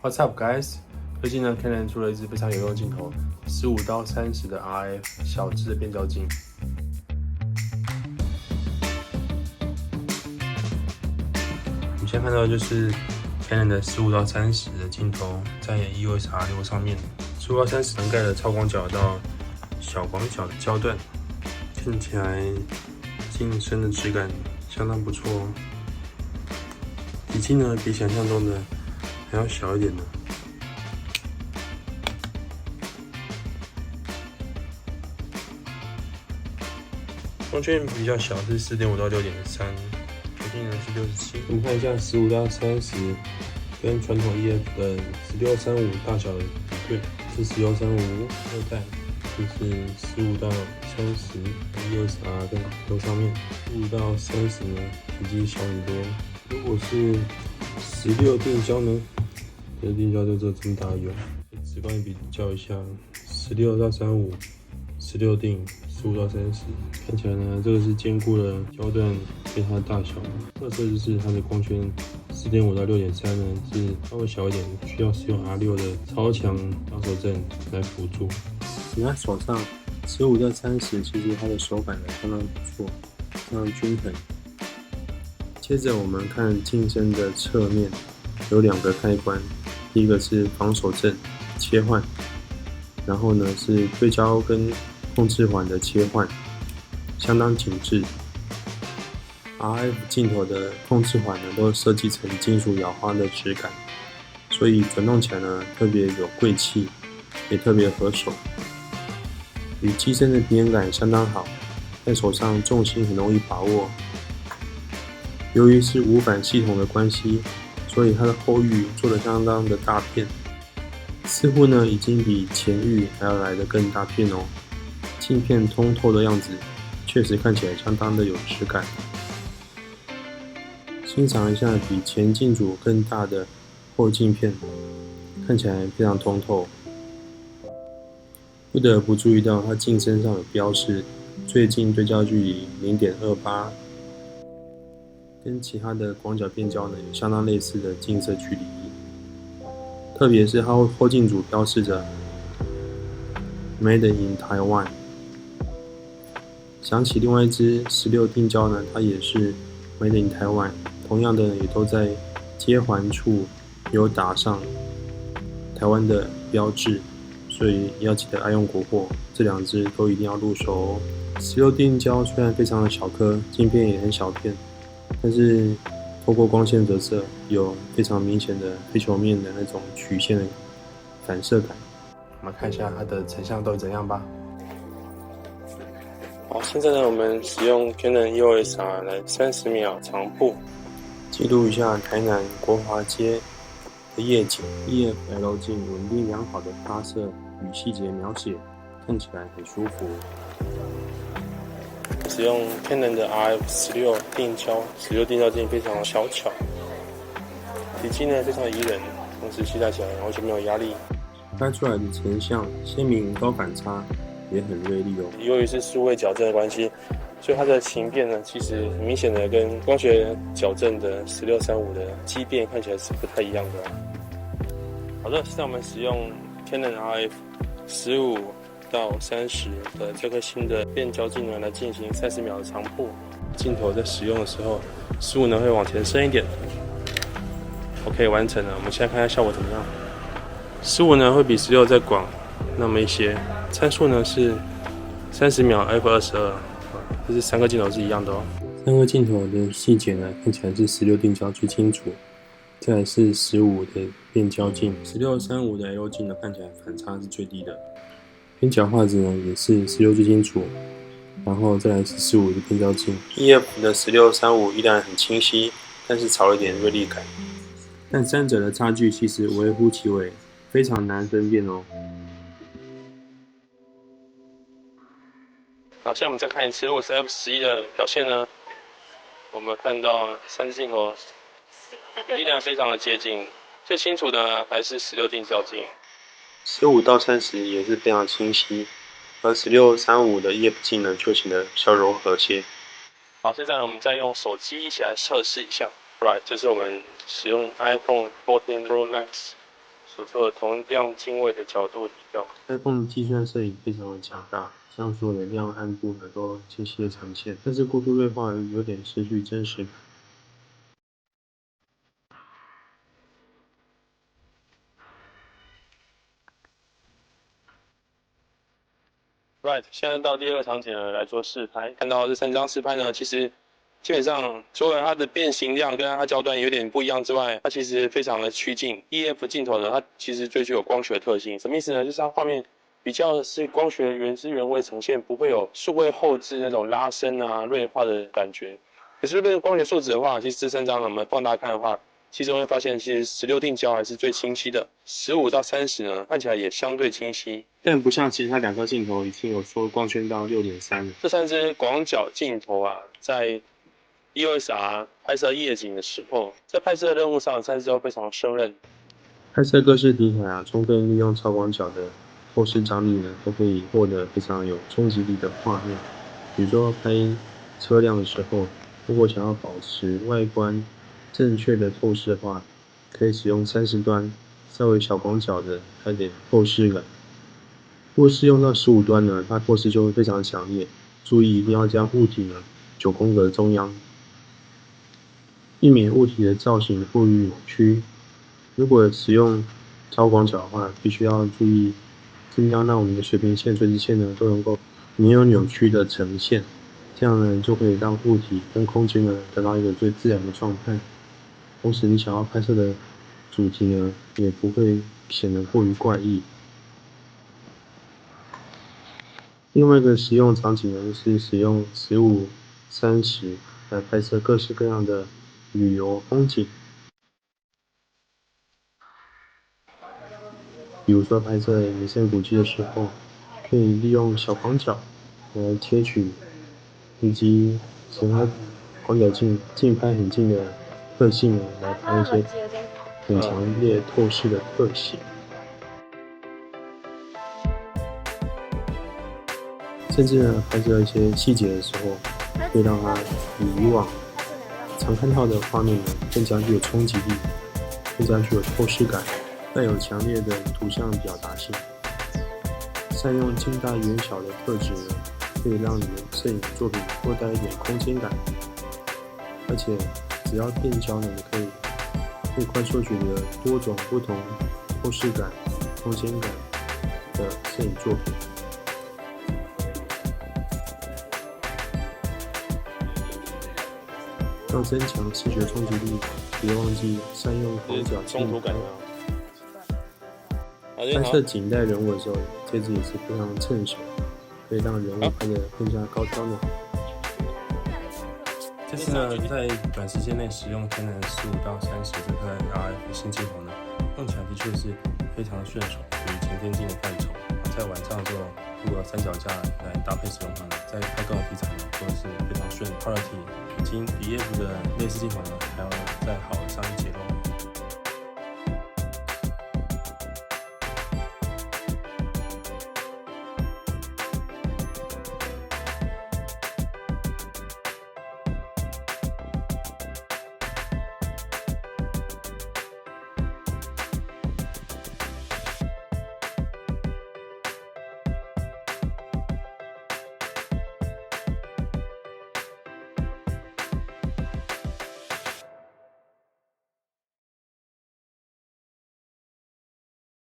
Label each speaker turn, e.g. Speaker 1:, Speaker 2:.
Speaker 1: What's up, guys？ 最近呢 ，Canon 出了一支非常有用的镜头，15到30的 RF 小支的变焦镜。我们现在看到的就是 Canon 的15到30的镜头，在 EOS R6 上面，15到30能盖的超广角到小广角的焦段，看起来镜身的质感相当不错哦。体积呢，比想象中的还要小一点呢。光圈比较小，是4.5到6.3，口径呢是67。我们看一下15到30跟传统 EF 的1635大小的比对，是1635二代，就是15到30 EOS R 跟头上面，15到30呢体积小很多。如果是16定焦呢，这定焦就只有这么大有。直观比较一下，16到35。16定15到30，看起来呢，这个是兼顾了焦段跟它的大小。特色就是它的光圈4.5到6.3呢是稍微小一点，需要使用 R6 的超强防手震来辅助。你看手上15到30，其实它的手感呢相当不错，相当均衡。接着我们看镜身的侧面有2个开关，第一个是防手震切换，然后呢是对焦跟控制环的切换，相当紧致。RF 镜头的控制环呢都设计成金属咬花的质感，所以转动起来呢特别有贵气，也特别合手，与机身的平衡感相当好，在手上重心很容易把握。由于是无反系统的关系，所以它的后域做得相当的大片，似乎呢已经比前域还要来得更大片哦。镜片通透的样子，确实看起来相当的有质感。欣赏一下比前镜组更大的后镜片，看起来非常通透。不得不注意到它镜身上有标示最近对焦距离 0.28， 跟其他的广角变焦呢有相当类似的近摄距离。特别是它后镜组标示着 Made in Taiwan。想起另外一支16定焦呢，它也是 Made in Taiwan， 同样的也都在接环处有打上台湾的标志，所以要记得爱用国货，这2支都一定要入手哦。16定焦虽然非常的小颗，镜片也很小片，但是透过光线折射，有非常明显的非球面的那种曲线的反射感。我们看一下它的成像到底怎样吧。好，现在呢，我们使用 Canon EOS R 来30秒长曝，记录一下台南国华街的夜景。EF-L 镜稳定良好的发射与细节描写，看起来很舒服。使用 Canon 的 RF16 定焦，16定焦镜非常小巧，体积呢非常宜人，同时携带起来完全没有压力。拍出来的成像鲜明高反差，也很锐利哦。由于是数位矫正的关系，所以它的形变呢，其实很明显的跟光学矫正的1635的畸变看起来是不太一样的。好的，现在我们使用 Canon RF 15到30的这颗新的变焦镜呢，来进行30秒的长曝。镜头在使用的时候，15呢会往前伸一点。OK， 完成了。我们现在看一下效果怎么样。15呢会比16再广那么一些，参数呢是30秒 f/22，这是3个镜头是一样的哦。3个镜头的细节呢，看起来是16定焦最清楚，再来是15的变焦镜，1635的 L 镜呢看起来反差是最低的，边角画质呢也是16最清楚，然后再来是15的变焦镜。EF 的1635依然很清晰，但是少了一点锐利感，但3者的差距其实微乎其微，非常难分辨哦。好，现在我们再看一次，如果是 F11的表现呢，我们看到3支镜头依然非常的接近，最清楚的还是16定焦镜，15到30也是非常清晰，而1635的 EF 镜呢就显得比较柔和些。好，现在我们再用手机一起来测试一下。Right， 这是我们使用 iPhone 14 Pro Max
Speaker 2: 所做的同样经纬的角度比较。
Speaker 1: iPhone 的计算摄影非常的强大，像素的亮暗部呢都清晰的呈现，但是过度锐化有点失去真实感。
Speaker 2: Right， 现在到第二个场景了，来做试拍。看到这3张试拍呢，其实基本上除了它的变形量跟它焦段有点不一样之外，它其实非常的趋近。EF 镜头呢，它其实最具有光学特性，什么意思呢？就是它画面比较是光学原汁原味呈现，不会有数位后置那种拉伸啊、锐化的感觉。可是论光学素质的话，其实这3张我们放大看的话，其实会发现，其实16定焦还是最清晰的，15到30呢，看起来也相对清晰，
Speaker 1: 但不像其他2颗镜头已经有说光圈到6.3了。
Speaker 2: 这3支广角镜头啊，在 EOS R 拍摄夜景的时候，在拍摄任务上3支都非常胜任。
Speaker 1: 拍摄各式题材啊，充分利用超广角的后视张力呢，都可以获得非常有冲击力的画面。比如说拍车辆的时候，如果想要保持外观正确的透视的话，可以使用30端稍微小广角的，带点透视感。如果是用到15端呢，它透视就会非常强烈。注意一定要将物体呢9宫格中央，避免物体的造型过于扭曲。如果使用超广角的话，必须要注意尽量让我们的水平线、垂直线呢都能够没有扭曲的呈现，这样呢就可以让物体跟空间呢得到一个最自然的状态。同时，你想要拍摄的主题呢也不会显得过于怪异。另外一个实用场景呢是使用15-30来拍摄各式各样的旅游风景。比如说拍摄名胜古迹的时候，可以利用小广角来切取，以及其他广角近拍很近的特性呢，来拍一些很强烈透视的特写。甚至呢，拍摄一些细节的时候，可以让它比以往常看到的画面呢更加具有冲击力，更加具有透视感。带有强烈的图像表达性，善用近大远小的特质呢，可以让你的摄影作品多带一点空间感，而且只要变焦呢，可以快速取得多种不同透视感、空间感的摄影作品。要增强视觉冲击力，别忘记善用广角镜头。拍摄景带人物的时候，介质也是非常趁手，可以让人物拍得更加高挑呢。这次呢，在短时间内使用Canon 15到30这颗 RF 新镜头呢，用起来的确是非常顺手，属于前天镜的范畴。在晚上的时候，如果3脚架来搭配使用的话呢，在拍各种题材呢，都是非常顺。Quality 已经比EF的类似镜头呢还要再好上一截喽。